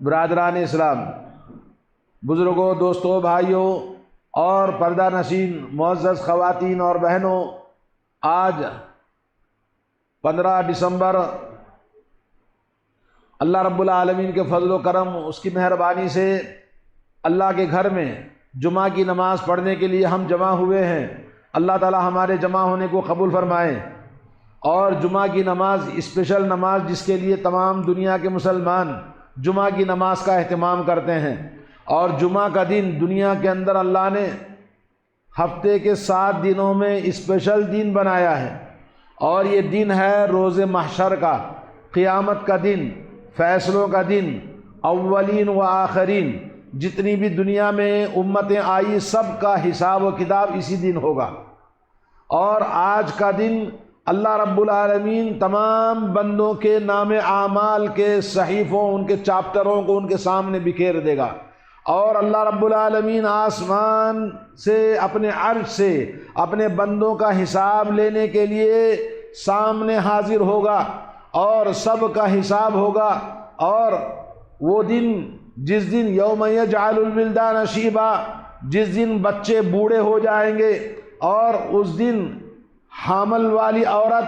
برادران اسلام، بزرگوں، دوستوں، بھائیوں اور پردہ نشین معزز خواتین اور بہنوں، آج 15 دسمبر اللہ رب العالمین کے فضل و کرم، اس کی مہربانی سے اللہ کے گھر میں جمعہ کی نماز پڑھنے کے لیے ہم جمع ہوئے ہیں۔ اللہ تعالی ہمارے جمع ہونے کو قبول فرمائے، اور جمعہ کی نماز اسپیشل نماز جس کے لیے تمام دنیا کے مسلمان جمعہ کی نماز کا اہتمام کرتے ہیں۔ اور جمعہ کا دن دنیا کے اندر اللہ نے ہفتے کے 7 دنوں میں اسپیشل دن بنایا ہے، اور یہ دن ہے روز محشر کا، قیامت کا دن، فیصلوں کا دن، اولین و آخرین، جتنی بھی دنیا میں امتیں آئی سب کا حساب و کتاب اسی دن ہوگا۔ اور آج کا دن اللہ رب العالمین تمام بندوں کے نام اعمال کے صحیفوں، ان کے چاپٹروں کو ان کے سامنے بکھیر دے گا، اور اللہ رب العالمین آسمان سے اپنے عرش سے اپنے بندوں کا حساب لینے کے لیے سامنے حاضر ہوگا، اور سب کا حساب ہوگا۔ اور وہ دن جس دن یوم یجعل الولدان شیبا، جس دن بچے بوڑھے ہو جائیں گے، اور اس دن حامل والی عورت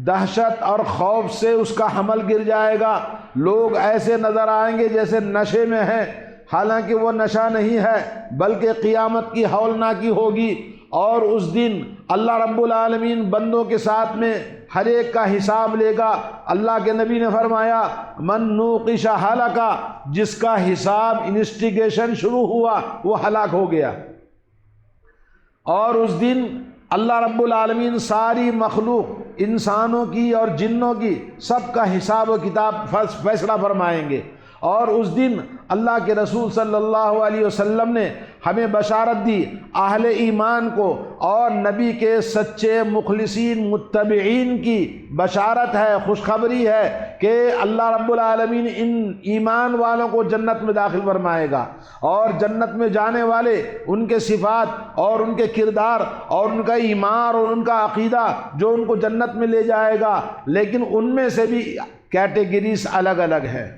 دہشت اور خوف سے اس کا حمل گر جائے گا۔ لوگ ایسے نظر آئیں گے جیسے نشے میں ہیں، حالانکہ وہ نشہ نہیں ہے بلکہ قیامت کی ہولناکی ہوگی۔ اور اس دن اللہ رب العالمین بندوں کے ساتھ میں ہر ایک کا حساب لے گا۔ اللہ کے نبی نے فرمایا من نوقش ہلاک، جس کا حساب انویسٹیگیشن شروع ہوا وہ ہلاک ہو گیا۔ اور اس دن اللہ رب العالمین ساری مخلوق، انسانوں کی اور جنوں کی، سب کا حساب و کتاب فیصلہ فرمائیں گے۔ اور اس دن اللہ کے رسول صلی اللہ علیہ وسلم نے ہمیں بشارت دی اہل ایمان کو، اور نبی کے سچے مخلصین متبعین کی بشارت ہے، خوشخبری ہے کہ اللہ رب العالمین ان ایمان والوں کو جنت میں داخل فرمائے گا، اور جنت میں جانے والے ان کے صفات اور ان کے کردار اور ان کا ایمان اور ان کا عقیدہ جو ان کو جنت میں لے جائے گا۔ لیکن ان میں سے بھی کیٹیگریز الگ الگ ہے۔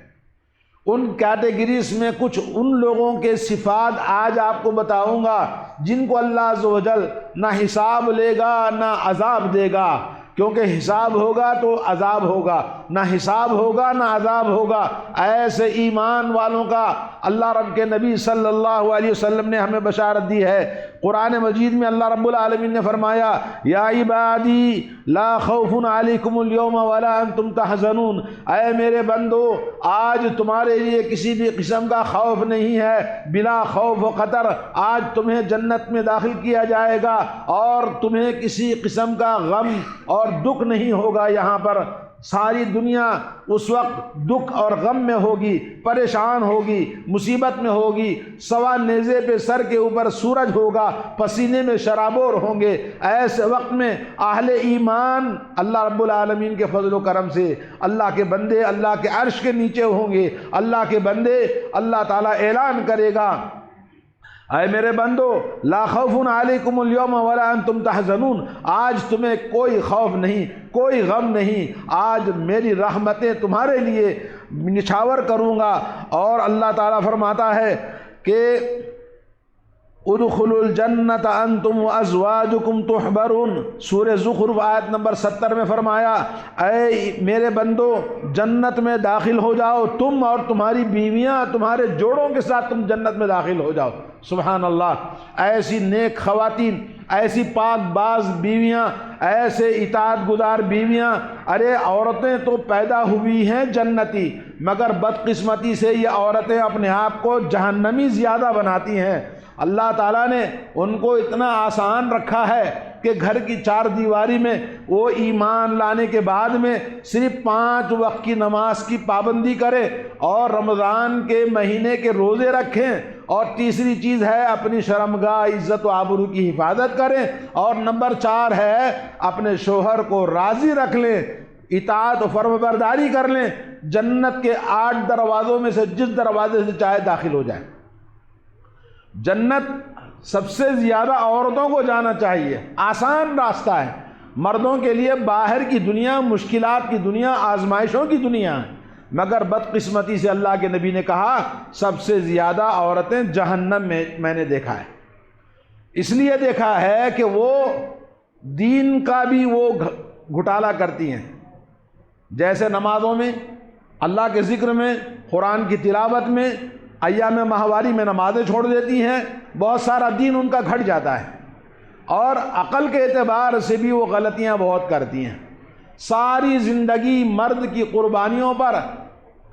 ان کیٹیگریز میں کچھ ان لوگوں کے صفات آج آپ کو بتاؤں گا جن کو اللہ عز و جل نہ حساب لے گا نہ عذاب دے گا، کیونکہ حساب ہوگا تو عذاب ہوگا، نہ حساب ہوگا نہ عذاب ہوگا۔ ایسے ایمان والوں کا اللہ رب کے نبی صلی اللہ علیہ وسلم نے ہمیں بشارت دی ہے۔ قرآن مجید میں اللہ رب العالمین نے فرمایا یا عبادی لا خوف علیکم اليوم ولا انتم تحزنون، اے میرے بندو آج تمہارے لیے کسی بھی قسم کا خوف نہیں ہے، بلا خوف و خطر آج تمہیں جنت میں داخل کیا جائے گا، اور تمہیں کسی قسم کا غم اور دکھ نہیں ہوگا۔ یہاں پر ساری دنیا اس وقت دکھ اور غم میں ہوگی، پریشان ہوگی، مصیبت میں ہوگی، سوا نیزے پہ سر کے اوپر سورج ہوگا، پسینے میں شرابور ہوں گے۔ ایسے وقت میں اہل ایمان اللہ رب العالمین کے فضل و کرم سے اللہ کے بندے اللہ کے عرش کے نیچے ہوں گے۔ اللہ کے بندے اللہ تعالیٰ اعلان کرے گا اے میرے بندو لا خوف علیکم اليوم ولا انتم تحزنون، آج تمہیں کوئی خوف نہیں، کوئی غم نہیں، آج میری رحمتیں تمہارے لیے نچھاور کروں گا۔ اور اللہ تعالیٰ فرماتا ہے کہ ادخلوا الجنت انتم وازواجکم تحبرون، سورہ زخرف آیت نمبر 70 میں فرمایا اے میرے بندو جنت میں داخل ہو جاؤ، تم اور تمہاری بیویاں، تمہارے جوڑوں کے ساتھ تم جنت میں داخل ہو جاؤ۔ سبحان اللہ، ایسی نیک خواتین، ایسی پاک باز بیویاں، ایسے اطاعت گزار بیویاں۔ ارے عورتیں تو پیدا ہوئی ہیں جنتی، مگر بدقسمتی سے یہ عورتیں اپنے آپ کو جہنمی زیادہ بناتی ہیں۔ اللہ تعالیٰ نے ان کو اتنا آسان رکھا ہے کہ گھر کی 4 دیواری میں وہ ایمان لانے کے بعد میں صرف 5 وقت کی نماز کی پابندی کریں، اور رمضان کے مہینے کے روزے رکھیں، اور تیسری چیز ہے اپنی شرمگاہ عزت و آبرو کی حفاظت کریں، اور نمبر 4 ہے اپنے شوہر کو راضی رکھ لیں، اطاعت و فرمانبرداری کر لیں۔ جنت کے 8 دروازوں میں سے جس دروازے سے چاہے داخل ہو جائیں۔ جنت سب سے زیادہ عورتوں کو جانا چاہیے، آسان راستہ ہے۔ مردوں کے لیے باہر کی دنیا، مشکلات کی دنیا، آزمائشوں کی دنیا ہے۔ مگر بدقسمتی سے اللہ کے نبی نے کہا سب سے زیادہ عورتیں جہنم میں نے دیکھا ہے۔ اس لیے دیکھا ہے کہ وہ دین کا بھی وہ گھٹالا کرتی ہیں، جیسے نمازوں میں، اللہ کے ذکر میں، قرآن کی تلاوت میں، ایام ماہواری میں نمازیں چھوڑ دیتی ہیں، بہت سارا دین ان کا گھٹ جاتا ہے، اور عقل کے اعتبار سے بھی وہ غلطیاں بہت کرتی ہیں۔ ساری زندگی مرد کی قربانیوں پر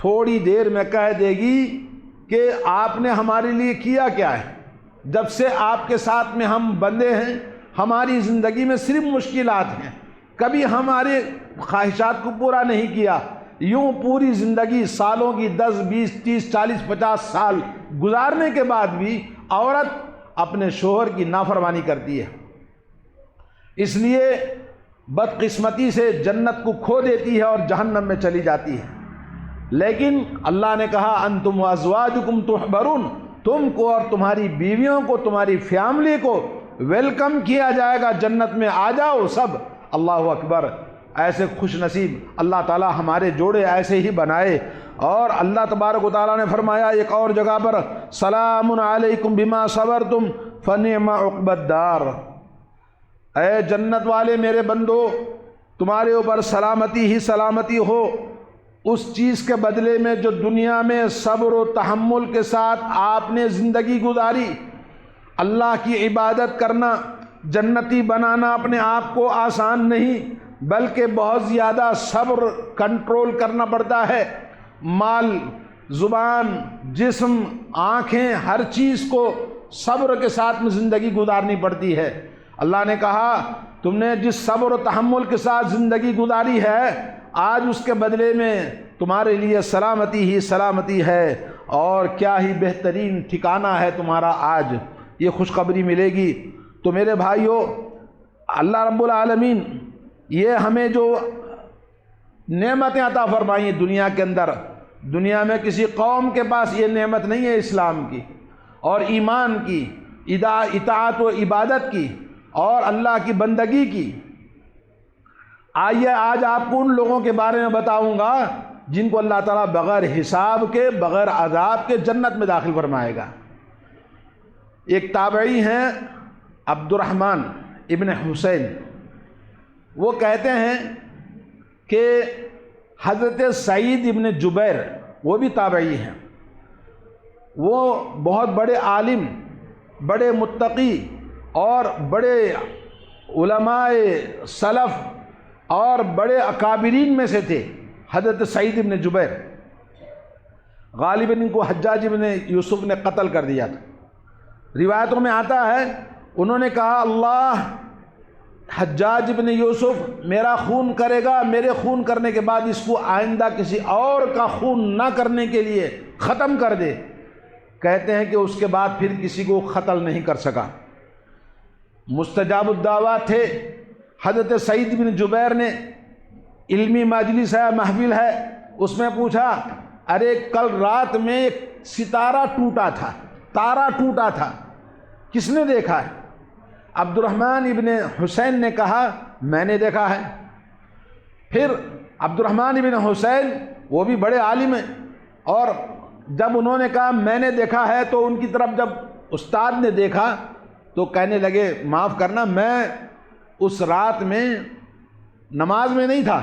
تھوڑی دیر میں کہہ دے گی کہ آپ نے ہمارے لیے کیا کیا ہے، جب سے آپ کے ساتھ میں ہم بندے ہیں ہماری زندگی میں صرف مشکلات ہیں، کبھی ہمارے خواہشات کو پورا نہیں کیا۔ یوں پوری زندگی سالوں کی 10 20 30 40 50 سال گزارنے کے بعد بھی عورت اپنے شوہر کی نافرمانی کرتی ہے، اس لیے بدقسمتی سے جنت کو کھو دیتی ہے اور جہنم میں چلی جاتی ہے۔ لیکن اللہ نے کہا انتم وازواجکم تحبرون، تم کو اور تمہاری بیویوں کو، تمہاری فیملی کو ویلکم کیا جائے گا جنت میں، آ جاؤ سب۔ اللہ اکبر، ایسے خوش نصیب اللہ تعالی ہمارے جوڑے ایسے ہی بنائے۔ اور اللہ تبارک و تعالیٰ نے فرمایا ایک اور جگہ پر سلام علیکم بما صبرتم فنعم عقبی الدار، اے جنت والے میرے بندو تمہارے اوپر سلامتی ہی سلامتی ہو اس چیز کے بدلے میں جو دنیا میں صبر و تحمل کے ساتھ آپ نے زندگی گزاری۔ اللہ کی عبادت کرنا، جنتی بنانا اپنے آپ کو آسان نہیں، بلکہ بہت زیادہ صبر کنٹرول کرنا پڑتا ہے۔ مال، زبان، جسم، آنکھیں، ہر چیز کو صبر کے ساتھ میں زندگی گزارنی پڑتی ہے۔ اللہ نے کہا تم نے جس صبر و تحمل کے ساتھ زندگی گزاری ہے آج اس کے بدلے میں تمہارے لیے سلامتی ہی سلامتی ہے، اور کیا ہی بہترین ٹھکانہ ہے تمہارا آج، یہ خوشخبری ملے گی۔ تو میرے بھائیوں، اللہ رب العالمین یہ ہمیں جو نعمتیں عطا فرمائی ہیں دنیا کے اندر، دنیا میں کسی قوم کے پاس یہ نعمت نہیں ہے اسلام کی اور ایمان کی، اطاعت و عبادت کی اور اللہ کی بندگی کی۔ آئیے آج آپ کو ان لوگوں کے بارے میں بتاؤں گا جن کو اللہ تعالیٰ بغیر حساب کے، بغیر عذاب کے جنت میں داخل فرمائے گا۔ ایک تابعی ہیں عبد الرحمن ابن حسین، وہ کہتے ہیں کہ حضرت سعید ابن جبیر، وہ بھی تابعی ہیں، وہ بہت بڑے عالم، بڑے متقی اور بڑے علماء سلف اور بڑے اکابرین میں سے تھے۔ حضرت سعید ابن جبیر غالباً ان کو حجاج ابن یوسف نے قتل کر دیا تھا۔ روایتوں میں آتا ہے انہوں نے کہا اللہ حجاج ابن یوسف میرا خون کرے گا، میرے خون کرنے کے بعد اس کو آئندہ کسی اور کا خون نہ کرنے کے لیے ختم کر دے۔ کہتے ہیں کہ اس کے بعد پھر کسی کو قتل نہیں کر سکا۔ مستجاب الدعوات تھے۔ حضرت سعید بن جبیر نے علمی مجلس ہے، محفل ہے، اس میں پوچھا ارے کل رات میں ایک ستارہ ٹوٹا تھا، تارا ٹوٹا تھا، کس نے دیکھا ہے؟ عبد الرحمن ابن حسین نے کہا میں نے دیکھا ہے۔ پھر عبد الرحمن ابن حسین وہ بھی بڑے عالم ہیں، اور جب انہوں نے کہا میں نے دیکھا ہے تو ان کی طرف جب استاد نے دیکھا تو کہنے لگے معاف کرنا میں اس رات میں نماز میں نہیں تھا۔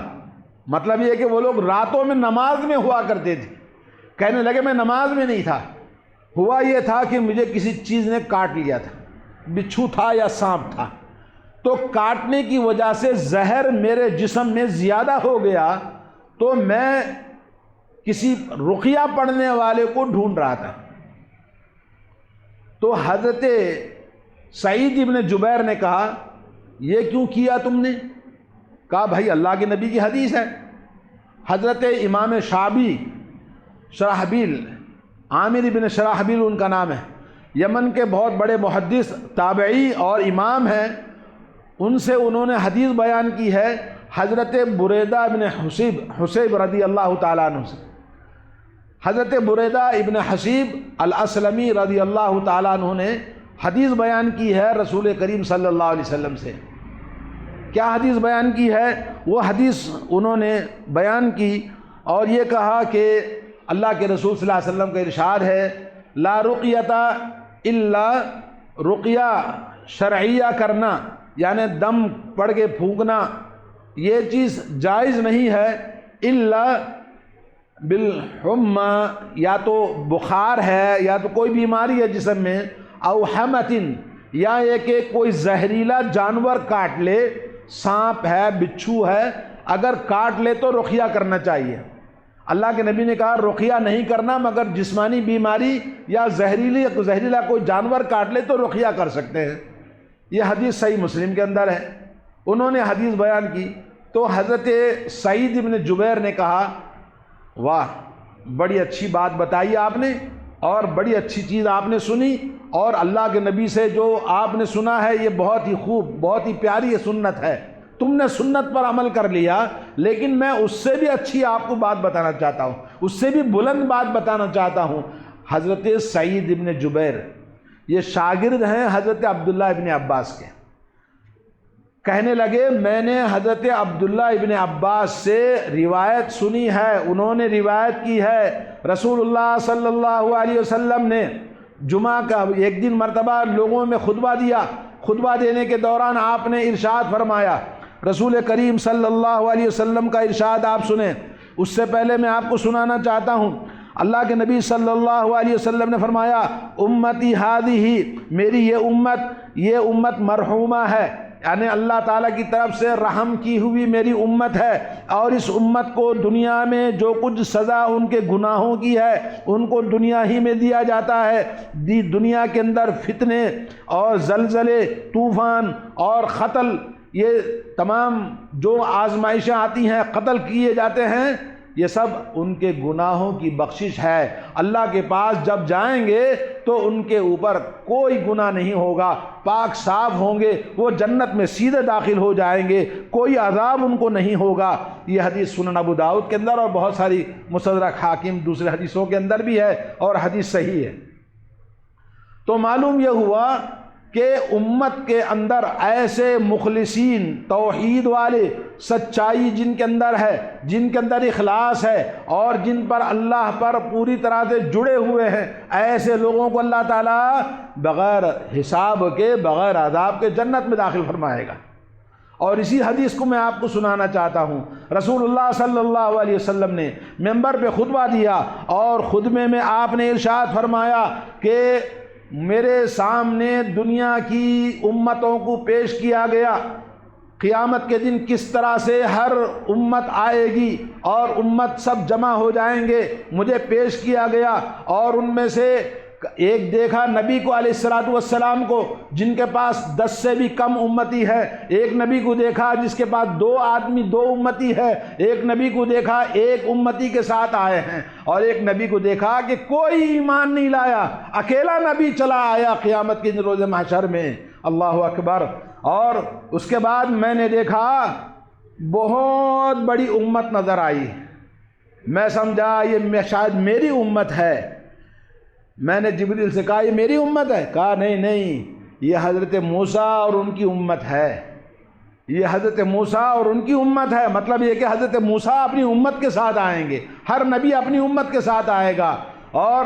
مطلب یہ کہ وہ لوگ راتوں میں نماز میں ہوا کرتے تھے۔ کہنے لگے میں نماز میں نہیں تھا، ہوا یہ تھا کہ مجھے کسی چیز نے کاٹ لیا تھا، بچھو تھا یا سانپ تھا، تو کاٹنے کی وجہ سے زہر میرے جسم میں زیادہ ہو گیا تو میں کسی رقیہ پڑھنے والے کو ڈھونڈ رہا تھا۔ تو حضرت سعید ابن جبیر نے کہا یہ کیوں کیا تم نے؟ کہا بھائی اللہ کے نبی کی حدیث ہے۔ حضرت امام شعبی شرحبیل، عامر ابن شرحبیل ان کا نام ہے، یمن کے بہت بڑے محدث تابعی اور امام ہیں، ان سے انہوں نے حدیث بیان کی ہے حضرت بریدہ ابن حسیب رضی اللہ تعالیٰ عنہ سے۔ حضرت بریدہ ابن حسیب الاسلمی رضی اللہ تعالیٰ عنہ نے حدیث بیان کی ہے رسول کریم صلی اللہ علیہ وسلم سے۔ کیا حدیث بیان کی ہے؟ وہ حدیث انہوں نے بیان کی اور یہ کہا کہ اللہ کے رسول صلی اللہ علیہ وسلم کا ارشاد ہے لا رقیۃ الا رقیہ شرعیہ کرنا، یعنی دم پڑھ کے پھونکنا یہ چیز جائز نہیں ہے الا بالحمى، یا تو بخار ہے یا تو کوئی بیماری ہے جسم میں، او حمۃ، یا یہ کہ کوئی زہریلا جانور کاٹ لے، سانپ ہے بچھو ہے، اگر کاٹ لے تو رقیہ کرنا چاہیے۔ اللہ کے نبی نے کہا رقیہ نہیں کرنا مگر جسمانی بیماری یا زہریلا کوئی جانور کاٹ لے تو رقیہ کر سکتے ہیں۔ یہ حدیث صحیح مسلم کے اندر ہے۔ انہوں نے حدیث بیان کی تو حضرت سعید ابن جبیر نے کہا واہ بڑی اچھی بات بتائی آپ نے، اور بڑی اچھی چیز آپ نے سنی، اور اللہ کے نبی سے جو آپ نے سنا ہے یہ بہت ہی خوب، بہت ہی پیاری یہ سنت ہے، تم نے سنت پر عمل کر لیا، لیکن میں اس سے بھی اچھی آپ کو بات بتانا چاہتا ہوں، اس سے بھی بلند بات بتانا چاہتا ہوں۔ حضرت سعید ابن جبیر یہ شاگرد ہیں حضرت عبداللہ ابن عباس کے، کہنے لگے میں نے حضرت عبداللہ ابن عباس سے روایت سنی ہے، انہوں نے روایت کی ہے رسول اللہ صلی اللہ علیہ وسلم نے جمعہ کا ایک دن مرتبہ لوگوں میں خطبہ دیا، خطبہ دینے کے دوران آپ نے ارشاد فرمایا، رسول کریم صلی اللہ علیہ وسلم کا ارشاد آپ سنیں۔ اس سے پہلے میں آپ کو سنانا چاہتا ہوں، اللہ کے نبی صلی اللہ علیہ وسلم نے فرمایا امتی ہادی، میری یہ امت مرحومہ ہے، یعنی اللہ تعالیٰ کی طرف سے رحم کی ہوئی میری امت ہے، اور اس امت کو دنیا میں جو کچھ سزا ان کے گناہوں کی ہے ان کو دنیا ہی میں دیا جاتا ہے۔ دنیا کے اندر فتنے اور زلزلے، طوفان اور قتل، یہ تمام جو آزمائشیں آتی ہیں، قتل کیے جاتے ہیں، یہ سب ان کے گناہوں کی بخشش ہے۔ اللہ کے پاس جب جائیں گے تو ان کے اوپر کوئی گناہ نہیں ہوگا، پاک صاف ہوں گے، وہ جنت میں سیدھے داخل ہو جائیں گے، کوئی عذاب ان کو نہیں ہوگا۔ یہ حدیث سنن ابو داؤد کے اندر اور بہت ساری مستدرک حاکم دوسرے حدیثوں کے اندر بھی ہے، اور حدیث صحیح ہے۔ تو معلوم یہ ہوا کہ امت کے اندر ایسے مخلصین، توحید والے، سچائی جن کے اندر ہے، جن کے اندر اخلاص ہے، اور جن پر اللہ پر پوری طرح سے جڑے ہوئے ہیں، ایسے لوگوں کو اللہ تعالیٰ بغیر حساب کے، بغیر عذاب کے جنت میں داخل فرمائے گا۔ اور اسی حدیث کو میں آپ کو سنانا چاہتا ہوں، رسول اللہ صلی اللہ علیہ وسلم نے منبر پہ خطبہ دیا، اور خطبے میں آپ نے ارشاد فرمایا کہ میرے سامنے دنیا کی امتوں کو پیش کیا گیا، قیامت کے دن کس طرح سے ہر امت آئے گی اور امت سب جمع ہو جائیں گے، مجھے پیش کیا گیا، اور ان میں سے ایک دیکھا نبی کو علیہ الصلوۃ والسلام کو جن کے پاس 10 سے بھی کم امتی ہے، ایک نبی کو دیکھا جس کے پاس 2 آدمی 2 امتی ہے، ایک نبی کو دیکھا ایک امتی کے ساتھ آئے ہیں، اور ایک نبی کو دیکھا کہ کوئی ایمان نہیں لایا، اکیلا نبی چلا آیا قیامت کے روز محشر میں۔ اللہ اکبر۔ اور اس کے بعد میں نے دیکھا بہت بڑی امت نظر آئی، میں سمجھا یہ شاید میری امت ہے۔ میں نے جبریل سے کہا یہ میری امت ہے؟ کہا نہیں، یہ حضرت موسیٰ اور ان کی امت ہے، یہ حضرت موسیٰ اور ان کی امت ہے۔ مطلب یہ کہ حضرت موسیٰ اپنی امت کے ساتھ آئیں گے، ہر نبی اپنی امت کے ساتھ آئے گا۔ اور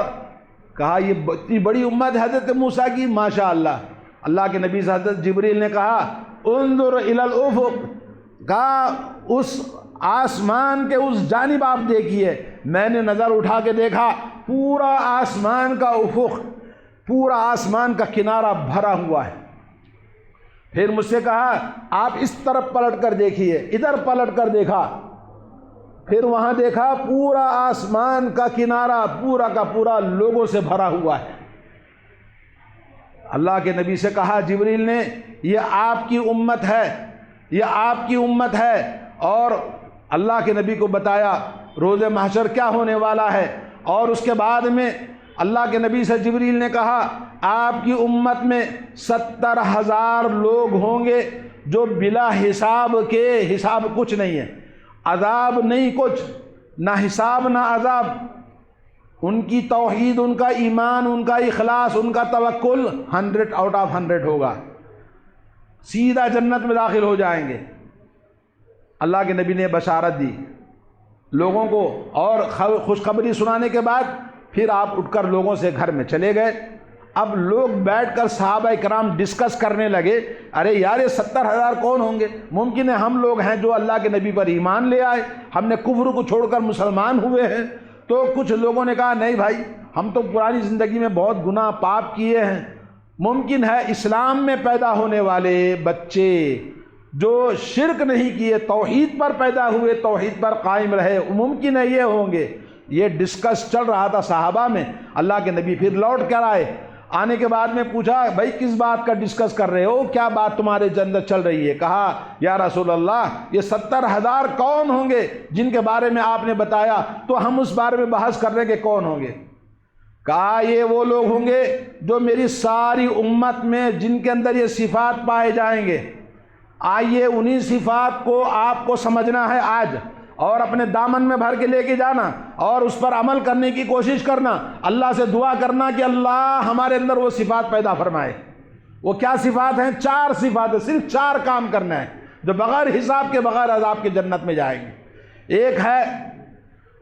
کہا یہ اتنی بڑی امت ہے حضرت موسیٰ کی، ماشاءاللہ۔ اللہ کے نبی سے حضرت جبریل نے کہا انظر الی الافق، کہا اس آسمان کے اس جانب آپ دیکھیے۔ میں نے نظر اٹھا کے دیکھا، پورا آسمان کا افق، پورا آسمان کا کنارہ بھرا ہوا ہے۔ پھر مجھ سے کہا آپ اس طرف پلٹ کر دیکھیے، ادھر پلٹ کر دیکھا، پھر وہاں دیکھا پورا آسمان کا کنارہ پورا کا پورا لوگوں سے بھرا ہوا ہے۔ اللہ کے نبی سے کہا جبریل نے یہ آپ کی امت ہے، یہ آپ کی امت ہے۔ اور اللہ کے نبی کو بتایا روز محشر کیا ہونے والا ہے۔ اور اس کے بعد میں اللہ کے نبی سے جبریل نے کہا آپ کی امت میں 70,000 لوگ ہوں گے جو بلا حساب کے، حساب کچھ نہیں ہے، عذاب نہیں کچھ، نہ حساب نہ عذاب، ان کی توحید، ان کا ایمان، ان کا اخلاص، ان کا توکل 100/100 ہوگا، سیدھا جنت میں داخل ہو جائیں گے۔ اللہ کے نبی نے بشارت دی۔ لوگوں کو اور خوشخبری سنانے کے بعد پھر آپ اٹھ کر لوگوں سے گھر میں چلے گئے۔ اب لوگ بیٹھ کر صحابہ کرام ڈسکس کرنے لگے، ارے یار یہ 70,000 کون ہوں گے؟ ممکن ہے ہم لوگ ہیں جو اللہ کے نبی پر ایمان لے آئے، ہم نے کفر کو چھوڑ کر مسلمان ہوئے ہیں۔ تو کچھ لوگوں نے کہا نہیں بھائی، ہم تو پرانی زندگی میں بہت گناہ پاپ کیے ہیں، ممکن ہے اسلام میں پیدا ہونے والے بچے جو شرک نہیں کیے، توحید پر پیدا ہوئے، توحید پر قائم رہے، ممکن ہے یہ ہوں گے۔ یہ ڈسکس چل رہا تھا صحابہ میں۔ اللہ کے نبی پھر لوٹ کر آئے، آنے کے بعد میں پوچھا بھائی کس بات کا ڈسکس کر رہے ہو، کیا بات تمہارے اندر چل رہی ہے؟ کہا یا رسول اللہ یہ 70,000 کون ہوں گے جن کے بارے میں آپ نے بتایا؟ تو ہم اس بارے میں بحث کر رہے کہ کون ہوں گے۔ کہا یہ وہ لوگ ہوں گے جو میری ساری امت میں جن کے اندر یہ صفات پائے جائیں گے۔ آئیے انہی صفات کو آپ کو سمجھنا ہے آج، اور اپنے دامن میں بھر کے لے کے جانا اور اس پر عمل کرنے کی کوشش کرنا، اللہ سے دعا کرنا کہ اللہ ہمارے اندر وہ صفات پیدا فرمائے۔ وہ کیا صفات ہیں؟ 4 صفات ہیں، صرف 4 کام کرنا ہے جو بغیر حساب کے بغیر عذاب کے جنت میں جائیں گے۔ ایک ہے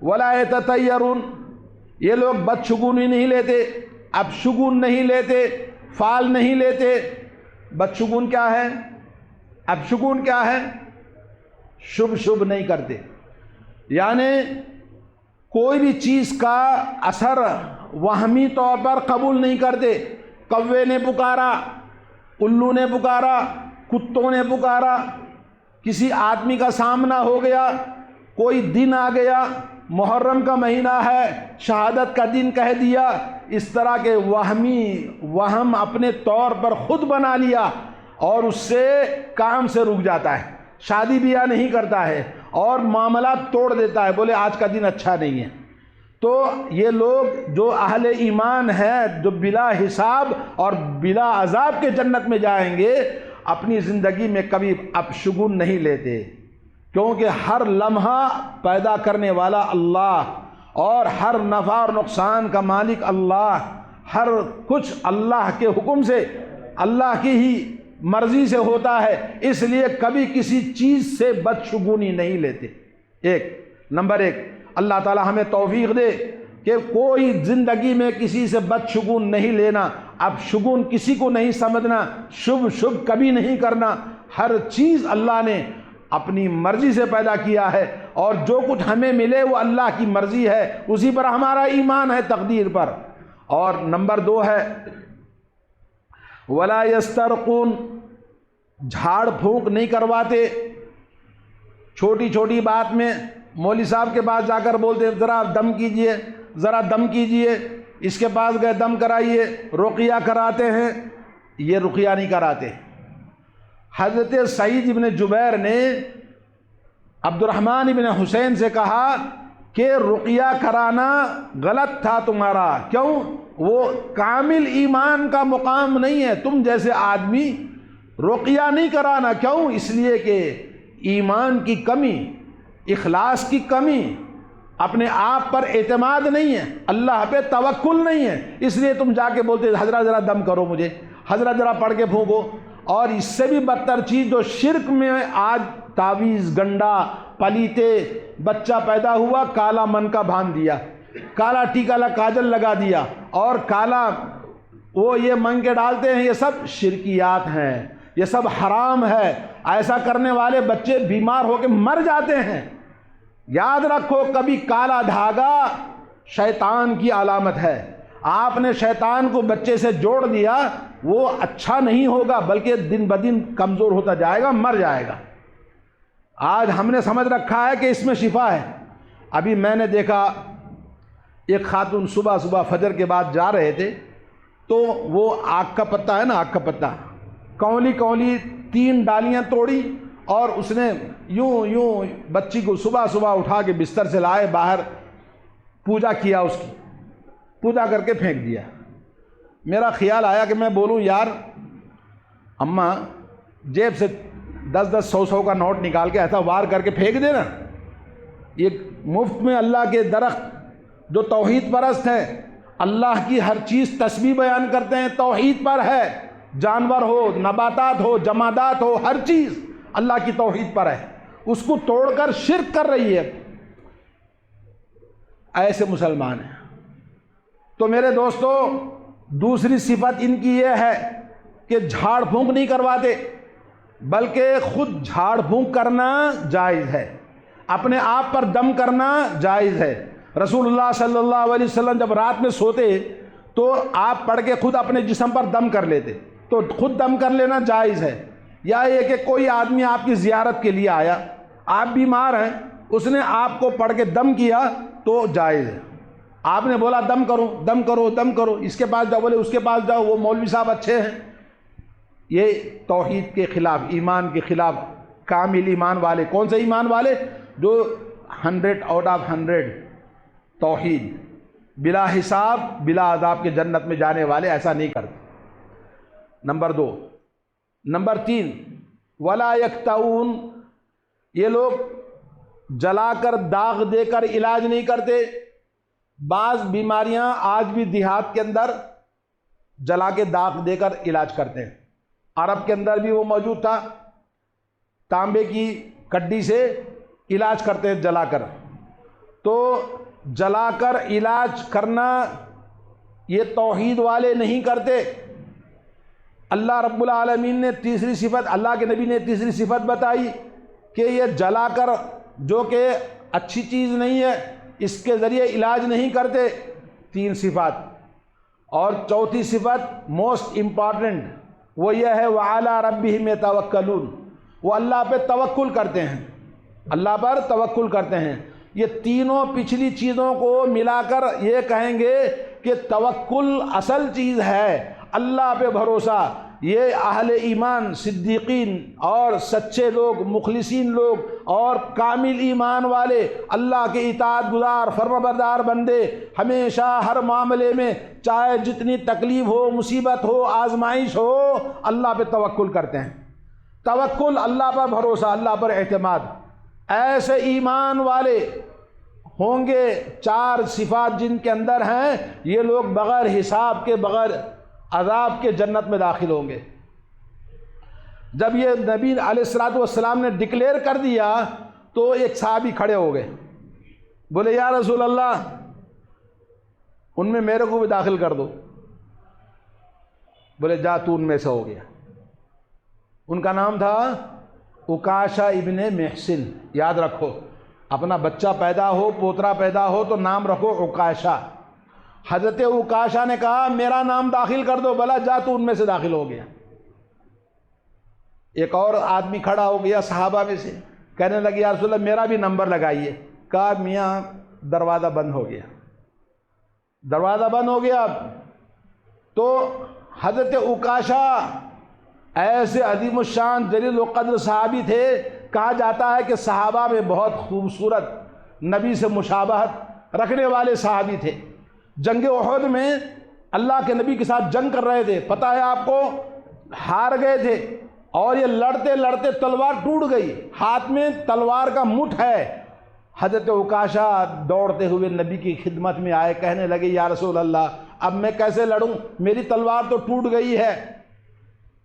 وَلَا يَتَطَيَّرُونَ، یہ لوگ بدشگونی نہیں لیتے، اب شگون نہیں لیتے، فال نہیں لیتے۔ بدشگون کیا ہے؟ اب شگون کیا ہے؟ شبھ نہیں کرتے، یعنی کوئی بھی چیز کا اثر وہمی طور پر قبول نہیں کرتے۔ کوے نے پکارا، الو نے پکارا، کتوں نے پکارا، کسی آدمی کا سامنا ہو گیا، کوئی دن آ گیا، محرم کا مہینہ ہے، شہادت کا دن کہہ دیا، اس طرح کے وہم اپنے طور پر خود بنا لیا اور اس سے کام سے رک جاتا ہے، شادی بیاہ نہیں کرتا ہے اور معاملات توڑ دیتا ہے، بولے آج کا دن اچھا نہیں ہے۔ تو یہ لوگ جو اہل ایمان ہیں، جو بلا حساب اور بلا عذاب کے جنت میں جائیں گے، اپنی زندگی میں کبھی اپشگون نہیں لیتے، کیونکہ ہر لمحہ پیدا کرنے والا اللہ اور ہر نفع اور نقصان کا مالک اللہ، ہر کچھ اللہ کے حکم سے، اللہ کی ہی مرضی سے ہوتا ہے، اس لیے کبھی کسی چیز سے بدشگونی نہیں لیتے۔ نمبر 1 اللہ تعالی ہمیں توفیق دے کہ کوئی زندگی میں کسی سے بدشگون نہیں لینا، اب شگون کسی کو نہیں سمجھنا، شبھ کبھی نہیں کرنا۔ ہر چیز اللہ نے اپنی مرضی سے پیدا کیا ہے اور جو کچھ ہمیں ملے وہ اللہ کی مرضی ہے، اسی پر ہمارا ایمان ہے، تقدیر پر۔ اور نمبر 2 ہے وَلَا يَسْتَرْقُونَ، جھاڑ پھونک نہیں کرواتے۔ چھوٹی چھوٹی بات میں مولوی صاحب کے پاس جا کر بولتے ذرا دم کیجئے، ذرا دم کیجئے، اس کے پاس گئے دم کرائیے، رقیہ کراتے ہیں۔ یہ رقیہ نہیں کراتے۔ حضرت سعید ابن جبیر نے عبد الرحمن ابن حسین سے کہا کہ رقیہ کرانا غلط تھا تمہارا، کیوں؟ وہ کامل ایمان کا مقام نہیں ہے، تم جیسے آدمی رقیہ نہیں کرانا۔ کیوں؟ اس لیے کہ ایمان کی کمی، اخلاص کی کمی، اپنے آپ پر اعتماد نہیں ہے، اللہ پہ توکل نہیں ہے، اس لیے تم جا کے بولتے حضرت ذرا دم کرو مجھے، حضرت ذرا پڑھ کے پھونکو۔ اور اس سے بھی بدتر چیز جو شرک میں آج تعویذ، گنڈا، پلیتے، بچہ پیدا ہوا کالا من کا باندھ دیا، کالا ٹیکا کاجل لگا دیا اور کالا وہ یہ منگ کے ڈالتے ہیں، یہ سب شرکیات ہیں، یہ سب حرام ہے۔ ایسا کرنے والے بچے بیمار ہو کے مر جاتے ہیں۔ یاد رکھو کبھی کالا دھاگا شیطان کی علامت ہے، آپ نے شیطان کو بچے سے جوڑ دیا، وہ اچھا نہیں ہوگا بلکہ دن بدن کمزور ہوتا جائے گا، مر جائے گا۔ آج ہم نے سمجھ رکھا ہے کہ اس میں شفا ہے۔ ابھی میں نے دیکھا ایک خاتون صبح فجر کے بعد جا رہے تھے تو وہ آگ کا پتہ ہے نا، آگ کا پتہ کولی 3 ڈالیاں توڑی اور اس نے یوں بچی کو صبح اٹھا کے بستر سے لائے باہر، پوجا کیا، اس کی پوجا کر کے پھینک دیا۔ میرا خیال آیا کہ میں بولوں یار اماں جیب سے 10 100 کا نوٹ نکال کے ایسا وار کر کے پھینک دینا۔ یہ مفت میں اللہ کے درخت جو توحید پرست ہیں، اللہ کی ہر چیز تسبیح بیان کرتے ہیں، توحید پر ہے، جانور ہو، نباتات ہو، جمادات ہو، ہر چیز اللہ کی توحید پر ہے، اس کو توڑ کر شرک کر رہی ہے۔ ایسے مسلمان ہیں۔ تو میرے دوستو، دوسری صفت ان کی یہ ہے کہ جھاڑ پھونک نہیں کرواتے، بلکہ خود جھاڑ پھونک کرنا جائز ہے، اپنے آپ پر دم کرنا جائز ہے۔ رسول اللہ صلی اللہ علیہ وسلم جب رات میں سوتے تو آپ پڑھ کے خود اپنے جسم پر دم کر لیتے، تو خود دم کر لینا جائز ہے۔ یا یہ کہ کوئی آدمی آپ کی زیارت کے لیے آیا، آپ بیمار ہیں، اس نے آپ کو پڑھ کے دم کیا تو جائز ہے۔ آپ نے بولا دم کرو دم کرو دم کرو، اس کے پاس جاؤ، بولے اس کے پاس جاؤ، وہ مولوی صاحب اچھے ہیں، یہ توحید کے خلاف، ایمان کے خلاف۔ کامل ایمان والے کون سے ایمان والے؟ جو 100/100 توحید، بلا حساب بلا عذاب کے جنت میں جانے والے ایسا نہیں کرتے۔ نمبر 2۔ نمبر 3، ولا یکتؤون، یہ لوگ جلا کر داغ دے کر علاج نہیں کرتے۔ بعض بیماریاں آج بھی دیہات کے اندر جلا کے داغ دے کر علاج کرتے ہیں۔ عرب کے اندر بھی وہ موجود تھا، تانبے کی کڈی سے علاج کرتے ہیں جلا کر۔ تو جلا کر علاج کرنا یہ توحید والے نہیں کرتے۔ اللہ رب العالمین نے تیسری صفت، اللہ کے نبی نے تیسری صفت بتائی کہ یہ جلا کر، جو کہ اچھی چیز نہیں ہے، اس کے ذریعے علاج نہیں کرتے۔ 3 صفات۔ اور چوتھی صفت موسٹ امپارٹنٹ، وہ یہ ہے وَعَلَىٰ رَبِّهِمْ يَتَوَكَّلُونَ، وہ اللہ پہ توکل کرتے ہیں، اللہ پر توکل کرتے ہیں۔ یہ تینوں پچھلی چیزوں کو ملا کر یہ کہیں گے کہ توکل اصل چیز ہے، اللہ پہ بھروسہ۔ یہ اہل ایمان، صدیقین اور سچے لوگ، مخلصین لوگ اور کامل ایمان والے، اللہ کے اطاعت گزار فرمانبردار بندے، ہمیشہ ہر معاملے میں چاہے جتنی تکلیف ہو، مصیبت ہو، آزمائش ہو، اللہ پہ توکل کرتے ہیں۔ توکل، اللہ پر بھروسہ، اللہ پر اعتماد۔ ایسے ایمان والے ہوں گے، 4 صفات جن کے اندر ہیں، یہ لوگ بغیر حساب کے، بغیر عذاب کے جنت میں داخل ہوں گے۔ جب یہ نبی علیہ السلام نے ڈکلیئر کر دیا تو ایک صحابی کھڑے ہو گئے، بولے یا رسول اللہ، ان میں میرے کو بھی داخل کر دو۔ بولے جا تو ان میں سے ہو گیا۔ ان کا نام تھا عکاشہ ابن محصن۔ یاد رکھو، اپنا بچہ پیدا ہو، پوترا پیدا ہو تو نام رکھو عکاشہ۔ حضرت عکاشہ نے کہا میرا نام داخل کر دو، بلا جا تو ان میں سے داخل ہو گیا۔ ایک اور آدمی کھڑا ہو گیا صحابہ میں سے، کہنے لگے یا رسول اللہ میرا بھی نمبر لگائیے۔ کہا میاں دروازہ بند ہو گیا، دروازہ بند ہو گیا۔ تو حضرت عکاشہ ایسے عظیم الشان جلیل القدر صحابی تھے، کہا جاتا ہے کہ صحابہ میں بہت خوبصورت، نبی سے مشابہت رکھنے والے صحابی تھے۔ جنگ احد میں اللہ کے نبی کے ساتھ جنگ کر رہے تھے، پتہ ہے آپ کو، ہار گئے تھے، اور یہ لڑتے لڑتے تلوار ٹوٹ گئی، ہاتھ میں تلوار کا مٹھ ہے۔ حضرت عکاشہ دوڑتے ہوئے نبی کی خدمت میں آئے، کہنے لگے یا رسول اللہ اب میں کیسے لڑوں، میری تلوار تو ٹوٹ گئی ہے۔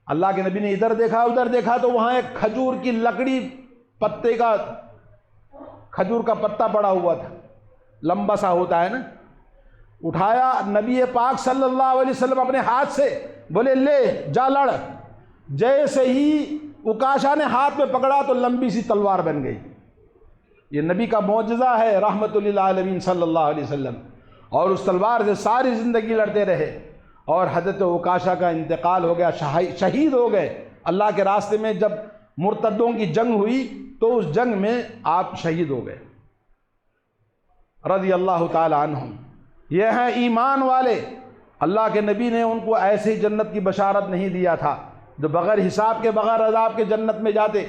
اللہ کے نبی نے ادھر دیکھا ادھر دیکھا تو وہاں ایک کھجور کی لکڑی، پتے کا، کھجور کا پتا پڑا ہوا تھا، لمبا سا ہوتا ہے نا، اٹھایا نبی پاک صلی اللہ علیہ وسلم اپنے ہاتھ سے، بولے لے جا لڑ۔ جیسے ہی عکاشہ نے ہاتھ میں پکڑا تو لمبی سی تلوار بن گئی۔ یہ نبی کا معجزہ ہے رحمت للعالمین صلی اللہ علیہ وسلم، اور اس تلوار سے ساری زندگی لڑتے رہے، اور حضرت عکاشہ کا انتقال ہو گیا، شہید ہو گئے۔ اللہ کے راستے میں جب مرتدوں کی جنگ ہوئی تو اس جنگ میں آپ شہید ہو گئے، رضی اللہ تعالی عنہم۔ یہ ہیں ایمان والے۔ اللہ کے نبی نے ان کو ایسے ہی جنت کی بشارت نہیں دیا تھا جو بغیر حساب کے، بغیر عذاب کے جنت میں جاتے۔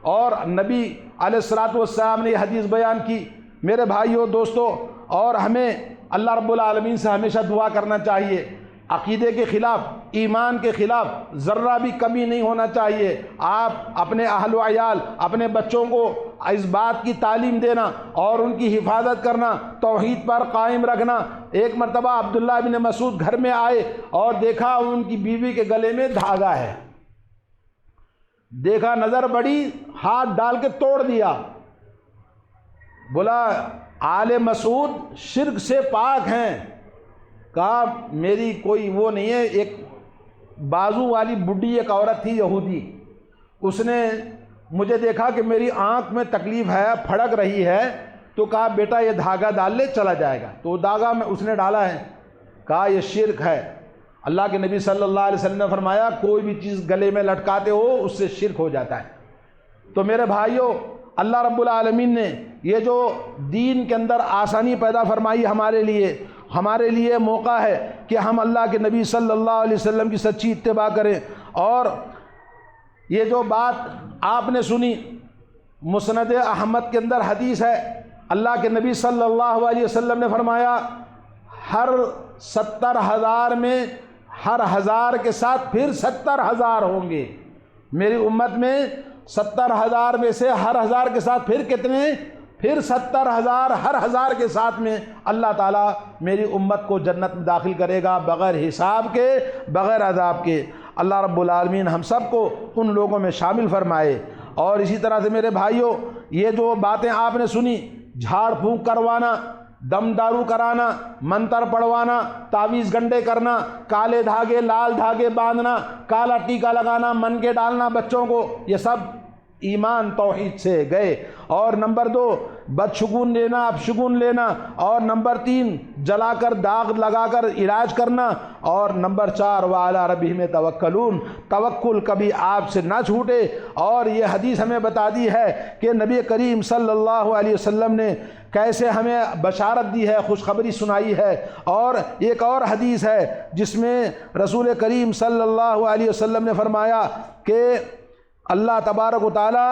اور نبی علیہ السلام نے یہ حدیث بیان کی۔ میرے بھائیوں دوستو، اور ہمیں اللہ رب العالمین سے ہمیشہ دعا کرنا چاہیے، عقیدے کے خلاف، ایمان کے خلاف ذرہ بھی کمی نہیں ہونا چاہیے۔ آپ اپنے اہل و عیال، اپنے بچوں کو اس بات کی تعلیم دینا اور ان کی حفاظت کرنا، توحید پر قائم رکھنا۔ ایک مرتبہ عبداللہ بن مسعود گھر میں آئے اور دیکھا ان کی بیوی کے گلے میں دھاگا ہے، دیکھا، نظر بڑی، ہاتھ ڈال کے توڑ دیا۔ بولا آل مسعود شرک سے پاک ہیں. کہا میری کوئی وہ نہیں ہے. ایک بازو والی بڈھی ایک عورت تھی یہودی, اس نے مجھے دیکھا کہ میری آنکھ میں تکلیف ہے, پھڑک رہی ہے, تو کہا بیٹا یہ دھاگا ڈال لے, چلا جائے گا. تو دھاگا میں اس نے ڈالا ہے. کہا یہ شرک ہے. اللہ کے نبی صلی اللہ علیہ وسلم نے فرمایا کوئی بھی چیز گلے میں لٹکاتے ہو اس سے شرک ہو جاتا ہے. تو میرے بھائیوں, اللہ رب العالمین نے یہ جو دین کے اندر آسانی پیدا فرمائی ہمارے لیے موقع ہے کہ ہم اللہ کے نبی صلی اللہ علیہ وسلم کی سچی اتباع کریں. اور یہ جو بات آپ نے سنی, مسند احمد کے اندر حدیث ہے, اللہ کے نبی صلی اللہ علیہ وسلم نے فرمایا ہر 70,000 میں ہر 1000 کے ساتھ پھر 70,000 ہوں گے. میری امت میں 70,000 میں سے ہر 1000 کے ساتھ پھر کتنے, پھر 70,000. ہر 1000 کے ساتھ میں اللہ تعالیٰ میری امت کو جنت میں داخل کرے گا بغیر حساب کے, بغیر عذاب کے. اللہ رب العالمین ہم سب کو ان لوگوں میں شامل فرمائے. اور اسی طرح سے میرے بھائیوں, یہ جو باتیں آپ نے سنی, جھاڑ پھونک کروانا, دم دارو کرانا, منتر پڑھوانا, تعویذ گنڈے کرنا, کالے دھاگے لال دھاگے باندھنا, کالا ٹیکا لگانا, من کے ڈالنا بچوں کو, یہ سب ایمان توحید سے گئے. اور نمبر 2 بدشگون لینا, اپشگون لینا. اور نمبر 3 جلا کر داغ لگا کر علاج کرنا. اور نمبر 4 وعلی ربہم یتوکلون, توکل کبھی آپ سے نہ چھوٹے. اور یہ حدیث ہمیں بتا دی ہے کہ نبی کریم صلی اللہ علیہ وسلم نے کیسے ہمیں بشارت دی ہے, خوشخبری سنائی ہے. اور ایک اور حدیث ہے جس میں رسول کریم صلی اللہ علیہ وسلم نے فرمایا کہ اللہ تبارک و تعالی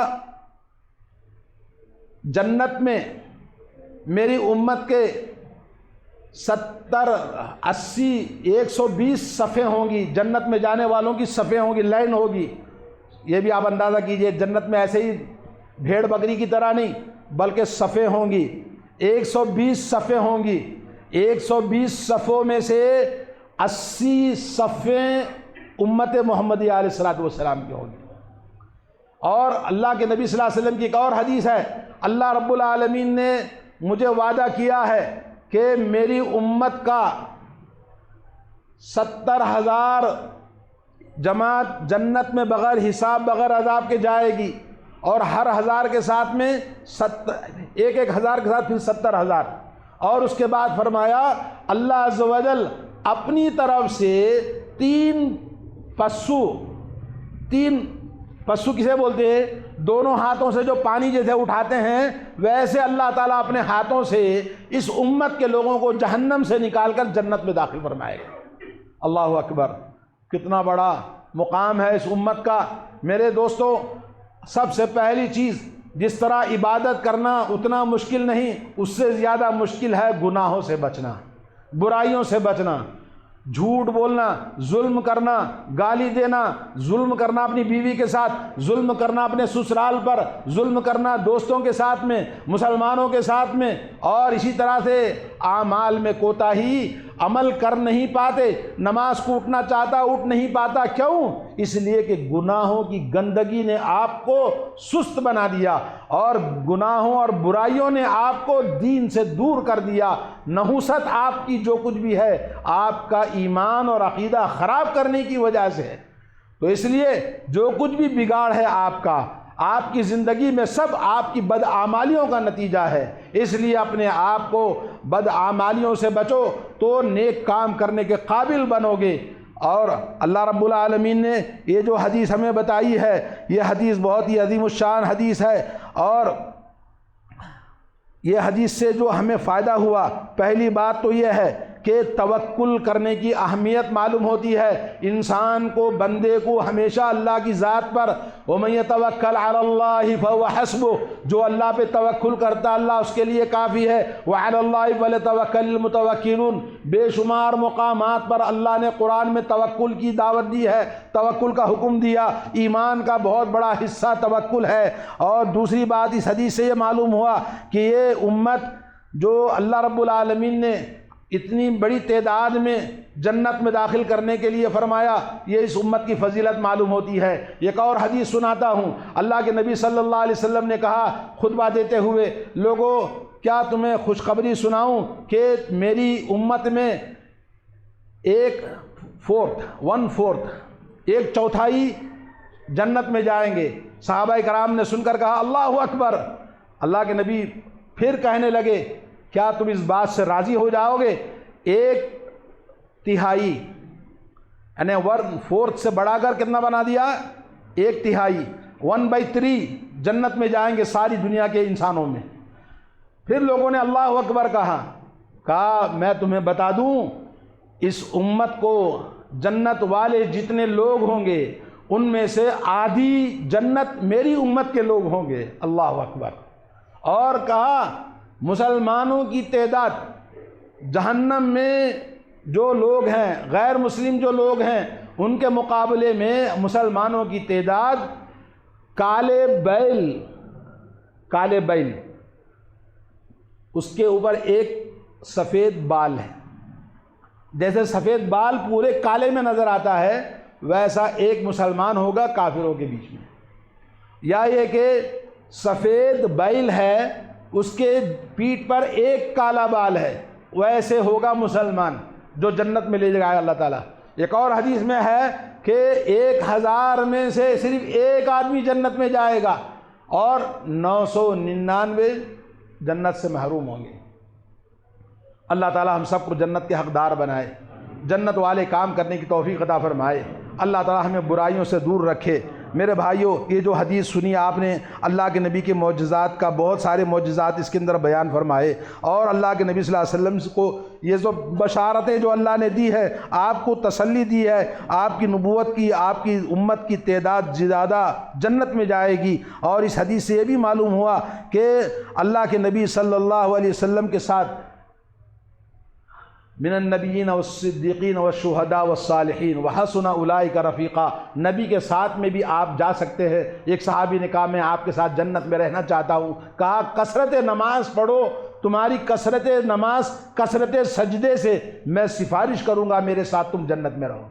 جنت میں میری امت کے 70 80 120 صفیں ہوں گی. جنت میں جانے والوں کی صفیں ہوں گی, لائن ہوگی. یہ بھی آپ اندازہ کیجئے, جنت میں ایسے ہی بھیڑ بکری کی طرح نہیں بلکہ صفیں ہوں گی. 120 صفیں ہوں گی. 120 صفوں میں سے 80 صفیں امت محمدی علیہ الصلوۃ والسلام کی ہوں گی. اور اللہ کے نبی صلی اللہ علیہ وسلم کی ایک اور حدیث ہے, اللہ رب العالمین نے مجھے وعدہ کیا ہے کہ میری امت کا 70,000 جماعت جنت میں بغیر حساب بغیر عذاب کے جائے گی. اور ہر 1000 کے ساتھ میں ایک 1000 کے ساتھ پھر 70,000. اور اس کے بعد فرمایا اللہ عز و جل اپنی طرف سے 3 پسو کسے بولتے ہیں, دونوں ہاتھوں سے جو پانی جیسے اٹھاتے ہیں ویسے اللہ تعالیٰ اپنے ہاتھوں سے اس امت کے لوگوں کو جہنم سے نکال کر جنت میں داخل فرمائے گا. اللہ اکبر, کتنا بڑا مقام ہے اس امت کا. میرے دوستو, سب سے پہلی چیز, جس طرح عبادت کرنا اتنا مشکل نہیں, اس سے زیادہ مشکل ہے گناہوں سے بچنا, برائیوں سے بچنا. جھوٹ بولنا, ظلم کرنا, گالی دینا, ظلم کرنا اپنی بیوی کے ساتھ, ظلم کرنا اپنے سسرال پر, ظلم کرنا دوستوں کے ساتھ میں, مسلمانوں کے ساتھ میں. اور اسی طرح سے اعمال میں کوتاہی, عمل کر نہیں پاتے, نماز کو اٹھنا چاہتا اٹھ نہیں پاتا. کیوں؟ اس لیے کہ گناہوں کی گندگی نے آپ کو سست بنا دیا, اور گناہوں اور برائیوں نے آپ کو دین سے دور کر دیا. نحوست آپ کی جو کچھ بھی ہے آپ کا ایمان اور عقیدہ خراب کرنے کی وجہ سے ہے. تو اس لیے جو کچھ بھی بگاڑ ہے آپ کا, آپ کی زندگی میں, سب آپ کی بدعمالیوں کا نتیجہ ہے. اس لیے اپنے آپ کو بدعمالیوں سے بچو تو نیک کام کرنے کے قابل بنو گے. اور اللہ رب العالمین نے یہ جو حدیث ہمیں بتائی ہے, یہ حدیث بہت ہی عظیم الشان حدیث ہے. اور یہ حدیث سے جو ہمیں فائدہ ہوا, پہلی بات تو یہ ہے کہ توکل کرنے کی اہمیت معلوم ہوتی ہے. انسان کو, بندے کو ہمیشہ اللہ کی ذات پر, وَمَن يَتَوَكَّلْ عَلَى اللَّهِ فَهُوَ حَسْبُهُ, جو اللہ پہ توکل کرتا اللہ اس کے لیے کافی ہے. وَعَلَى اللَّهِ فَلْيَتَوَكَّلِ الْمُتَوَكِّلُونَ, بے شمار مقامات پر اللہ نے قرآن میں توکل کی دعوت دی ہے, توکل کا حکم دیا. ایمان کا بہت بڑا حصہ توکل ہے. اور دوسری بات اس حدیث سے یہ معلوم ہوا کہ یہ امت جو اللہ رب العالمین نے اتنی بڑی تعداد میں جنت میں داخل کرنے کے لیے فرمایا، یہ اس امت کی فضیلت معلوم ہوتی ہے۔ ایک اور حدیث سناتا ہوں، اللہ کے نبی صلی اللہ علیہ وسلم نے کہا خطبہ دیتے ہوئے، لوگوں کیا تمہیں خوشخبری سناؤں کہ میری امت میں 1/4 ایک چوتھائی جنت میں جائیں گے۔ صحابہ کرام نے سن کر کہا اللہ اکبر۔ اللہ کے نبی پھر کہنے لگے کیا تم اس بات سے راضی ہو جاؤ گے 1/3 یعنی 1/4 سے بڑھا کر کتنا بنا دیا 1/3 1/3 جنت میں جائیں گے ساری دنیا کے انسانوں میں۔ پھر لوگوں نے اللہ اکبر کہا میں تمہیں بتا دوں اس امت کو جنت والے جتنے لوگ ہوں گے ان میں سے آدھی جنت میری امت کے لوگ ہوں گے۔ اللہ اکبر۔ اور کہا مسلمانوں کی تعداد جہنم میں جو لوگ ہیں، غیر مسلم جو لوگ ہیں، ان کے مقابلے میں مسلمانوں کی تعداد کالے بیل اس کے اوپر ایک سفید بال ہے، جیسے سفید بال پورے کالے میں نظر آتا ہے ویسا ایک مسلمان ہوگا کافروں کے بیچ میں، یا یہ کہ سفید بیل ہے اس کے پیٹھ پر ایک کالا بال ہے، ویسے ہوگا مسلمان جو جنت میں لے جائے اللہ تعالیٰ۔ ایک اور حدیث میں ہے کہ 1000 میں سے صرف ایک آدمی جنت میں جائے گا اور 999 جنت سے محروم ہوں گے۔ اللہ تعالیٰ ہم سب کو جنت کے حقدار بنائے، جنت والے کام کرنے کی توفیق عطا فرمائے، اللہ تعالیٰ ہمیں برائیوں سے دور رکھے۔ میرے بھائیوں، یہ جو حدیث سنی آپ نے، اللہ کے نبی کے معجزات کا بہت سارے معجزات اس کے اندر بیان فرمائے، اور اللہ کے نبی صلی اللہ علیہ وسلم کو یہ جو بشارتیں جو اللہ نے دی ہے، آپ کو تسلی دی ہے، آپ کی نبوت کی، آپ کی امت کی تعداد زیادہ جنت میں جائے گی۔ اور اس حدیث سے یہ بھی معلوم ہوا کہ اللہ کے نبی صلی اللہ علیہ وسلم کے ساتھ من النبیین والصدیقین والشہداء والصالحین وحسن اولئک رفیقا، نبی کے ساتھ میں بھی آپ جا سکتے ہیں۔ ایک صحابی نے کہا میں آپ کے ساتھ جنت میں رہنا چاہتا ہوں، کہا کثرت نماز پڑھو، تمہاری کثرت نماز کثرت سجدے سے میں سفارش کروں گا میرے ساتھ تم جنت میں رہو۔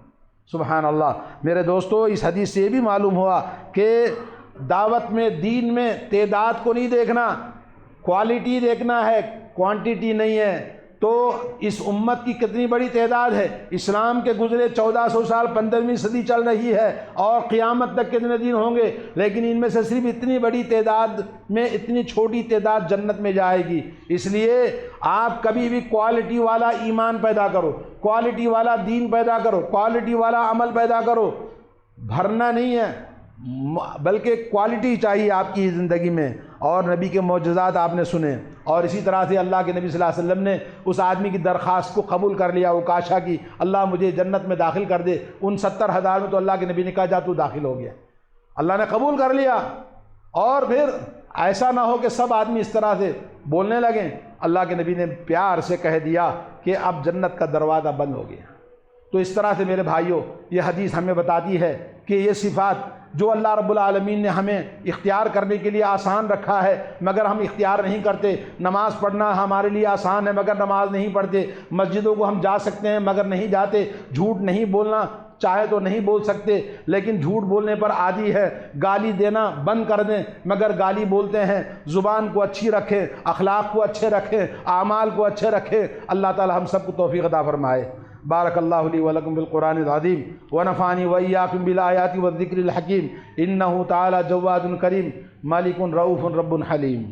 سبحان اللہ۔ میرے دوستو، اس حدیث سے یہ بھی معلوم ہوا کہ دعوت میں، دین میں تعداد کو نہیں دیکھنا، کوالٹی دیکھنا ہے، کوانٹیٹی نہیں ہے۔ تو اس امت کی کتنی بڑی تعداد ہے، اسلام کے گزرے 1400 سال 15ویں صدی چل رہی ہے اور قیامت تک کتنے دن ہوں گے، لیکن ان میں سے صرف اتنی بڑی تعداد میں اتنی چھوٹی تعداد جنت میں جائے گی۔ اس لیے آپ کبھی بھی کوالٹی والا ایمان پیدا کرو، کوالٹی والا دین پیدا کرو، کوالٹی والا عمل پیدا کرو، بھرنا نہیں ہے بلکہ کوالٹی چاہیے آپ کی زندگی میں۔ اور نبی کے معجزات آپ نے سنے، اور اسی طرح سے اللہ کے نبی صلی اللہ علیہ وسلم نے اس آدمی کی درخواست کو قبول کر لیا، عکاشہ کی، اللہ مجھے جنت میں داخل کر دے۔ ان 70,000 میں تو اللہ کے نبی نے کہا جا تو داخل ہو گیا، اللہ نے قبول کر لیا۔ اور پھر ایسا نہ ہو کہ سب آدمی اس طرح سے بولنے لگیں، اللہ کے نبی نے پیار سے کہہ دیا کہ اب جنت کا دروازہ بند ہو گیا۔ تو اس طرح سے میرے بھائیوں، یہ حدیث ہمیں بتاتی ہے کہ یہ صفات جو اللہ رب العالمین نے ہمیں اختیار کرنے کے لیے آسان رکھا ہے مگر ہم اختیار نہیں کرتے، نماز پڑھنا ہمارے لیے آسان ہے مگر نماز نہیں پڑھتے، مسجدوں کو ہم جا سکتے ہیں مگر نہیں جاتے، جھوٹ نہیں بولنا چاہے تو نہیں بول سکتے لیکن جھوٹ بولنے پر عادی ہے، گالی دینا بند کر دیں مگر گالی بولتے ہیں، زبان کو اچھی رکھیں، اخلاق کو اچھے رکھیں، اعمال کو اچھے رکھیں۔ اللہ تعالی ہم سب کو توفیق عطا فرمائے۔ بارک اللہ لی ولکم بالقرآن العظیم ونفعنی وإیاکم بالآیات والذکر الحکیم، انہ تعالی جواد کریم مالک رؤوف رب حلیم۔